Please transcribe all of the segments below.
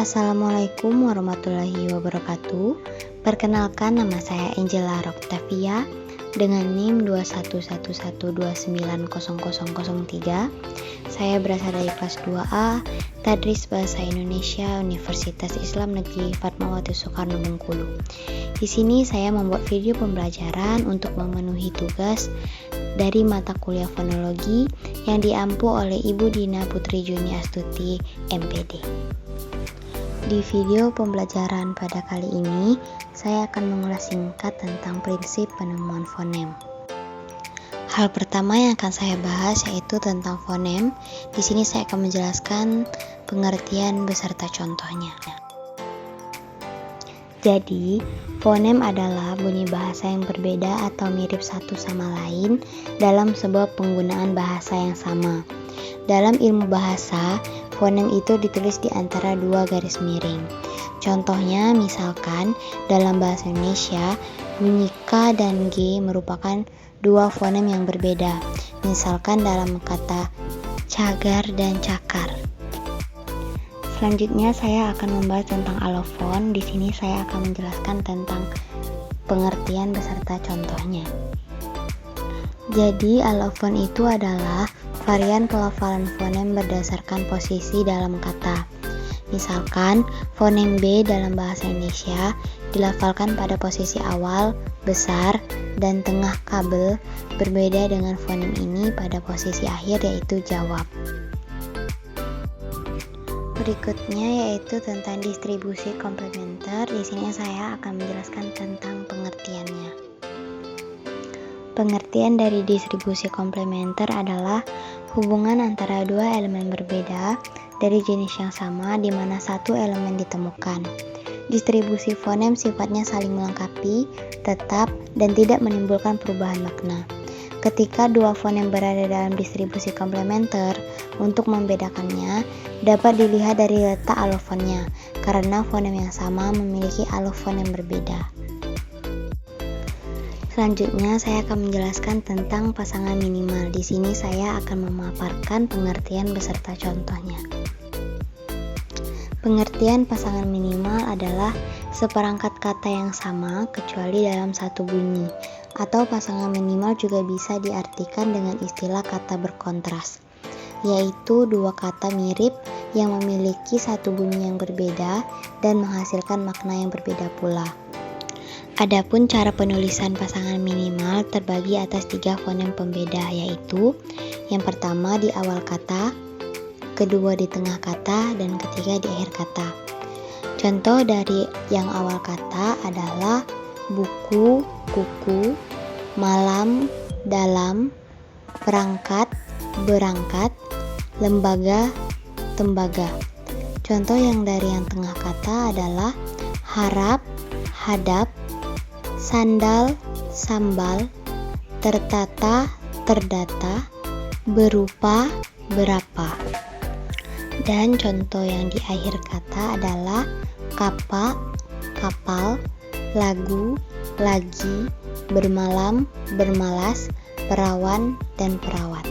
Assalamualaikum warahmatullahi wabarakatuh. Perkenalkan, nama saya Angela Roktavia dengan NIM 2111290003. Saya berasal dari kelas 2A Tadris Bahasa Indonesia Universitas Islam Negeri Fatmawati Soekarno Bengkulu. Di sini saya membuat video pembelajaran untuk memenuhi tugas dari mata kuliah fonologi yang diampu oleh Ibu Dina Putri Juni Astuti, MPD. Di video pembelajaran pada kali ini, saya akan mengulas singkat tentang prinsip penemuan fonem. Hal pertama yang akan saya bahas yaitu tentang fonem. Di sini saya akan menjelaskan pengertian beserta contohnya. Jadi, fonem adalah bunyi bahasa yang berbeda atau mirip satu sama lain dalam sebuah penggunaan bahasa yang sama. Dalam ilmu bahasa, fonem itu ditulis di antara dua garis miring. Contohnya, misalkan dalam bahasa Indonesia, bunyi K dan G merupakan dua fonem yang berbeda. Misalkan dalam kata cagar dan cakar. Selanjutnya saya akan membahas tentang alofon. Di sini saya akan menjelaskan tentang pengertian beserta contohnya. Jadi, alofon itu adalah varian pelafalan fonem berdasarkan posisi dalam kata. Misalkan, fonem B dalam bahasa Indonesia dilafalkan pada posisi awal, besar, dan tengah kabel, berbeda dengan fonem ini pada posisi akhir yaitu jawab. Berikutnya yaitu tentang distribusi komplementer. Di sini saya akan menjelaskan tentang pengertiannya. Pengertian dari distribusi komplementer adalah hubungan antara dua elemen berbeda dari jenis yang sama di mana satu elemen ditemukan. Distribusi fonem sifatnya saling melengkapi, tetap, dan tidak menimbulkan perubahan makna. Ketika dua fonem berada dalam distribusi komplementer, untuk membedakannya dapat dilihat dari letak alofonnya, karena fonem yang sama memiliki alofon yang berbeda. Selanjutnya saya akan menjelaskan tentang pasangan minimal. Di sini saya akan memaparkan pengertian beserta contohnya. Pengertian pasangan minimal adalah seperangkat kata yang sama kecuali dalam satu bunyi, atau pasangan minimal juga bisa diartikan dengan istilah kata berkontras, yaitu dua kata mirip yang memiliki satu bunyi yang berbeda dan menghasilkan makna yang berbeda pula. Adapun cara penulisan pasangan minimal terbagi atas tiga fonem pembeda, yaitu yang pertama di awal kata, kedua di tengah kata, dan ketiga di akhir kata. Contoh dari yang awal kata adalah buku, kuku, malam, dalam, perangkat, berangkat, lembaga, tembaga. Contoh yang dari yang tengah kata adalah harap, hadap, sandal, sambal, tertata, terdata, berupa, berapa. Dan contoh yang di akhir kata adalah kapak, kapal, lagu, lagi, bermalam, bermalas, perawan, dan perawat.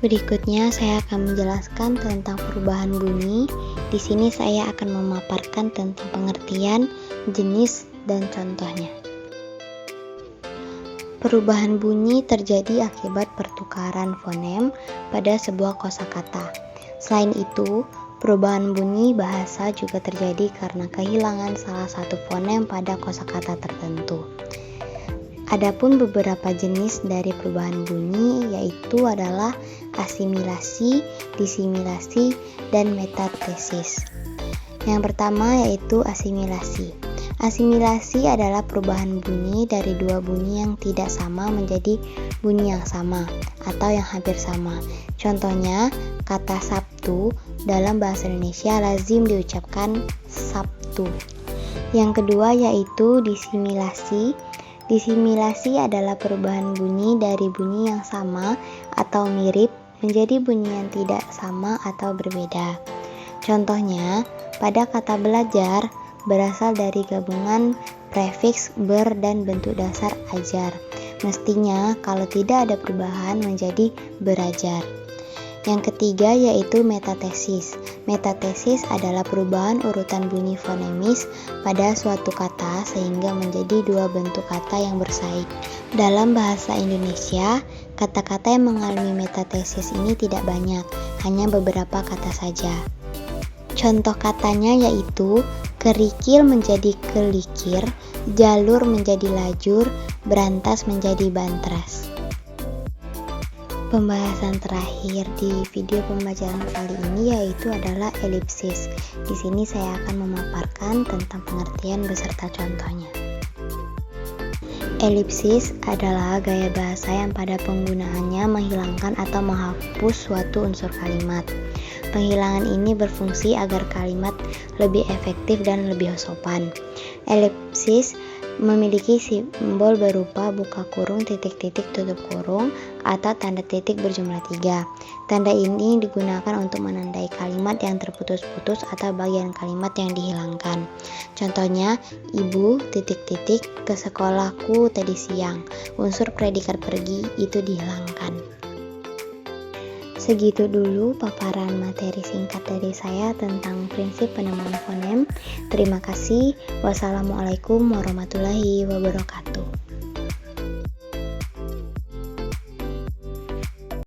Berikutnya saya akan menjelaskan tentang perubahan bunyi. Di sini saya akan memaparkan tentang pengertian, jenis, dan contohnya. Perubahan bunyi terjadi akibat pertukaran fonem pada sebuah kosakata. Selain itu, perubahan bunyi bahasa juga terjadi karena kehilangan salah satu fonem pada kosakata tertentu. Adapun beberapa jenis dari perubahan bunyi yaitu adalah asimilasi, disimilasi, dan metathesis. Yang pertama yaitu asimilasi. Asimilasi adalah perubahan bunyi dari dua bunyi yang tidak sama menjadi bunyi yang sama atau yang hampir sama. Contohnya, kata Sabtu dalam bahasa Indonesia lazim diucapkan Sabtu. Yang kedua yaitu disimilasi. Disimilasi adalah perubahan bunyi dari bunyi yang sama atau mirip menjadi bunyi yang tidak sama atau berbeda. Contohnya, pada kata belajar berasal dari gabungan prefiks ber dan bentuk dasar ajar. Mestinya kalau tidak ada perubahan menjadi berajar. Yang ketiga yaitu metatesis. Metatesis adalah perubahan urutan bunyi fonemis pada suatu kata sehingga menjadi dua bentuk kata yang bersaing. Dalam bahasa Indonesia, kata-kata yang mengalami metatesis ini tidak banyak, hanya beberapa kata saja. Contoh katanya yaitu kerikil menjadi kelikir, jalur menjadi lajur, berantas menjadi bantras. Pembahasan terakhir di video pembelajaran kali ini yaitu adalah elipsis. Di sini saya akan memaparkan tentang pengertian beserta contohnya. Elipsis adalah gaya bahasa yang pada penggunaannya menghilangkan atau menghapus suatu unsur kalimat. Penghilangan ini berfungsi agar kalimat lebih efektif dan lebih sopan. Elipsis memiliki simbol berupa buka kurung, titik-titik, tutup kurung, atau tanda titik berjumlah 3. Tanda ini digunakan untuk menandai kalimat yang terputus-putus atau bagian kalimat yang dihilangkan. Contohnya, ibu titik-titik ke sekolahku tadi siang. Unsur predikat pergi itu dihilangkan. Segitu dulu paparan materi singkat dari saya tentang prinsip penemuan fonem. Terima kasih. Wassalamualaikum warahmatullahi wabarakatuh.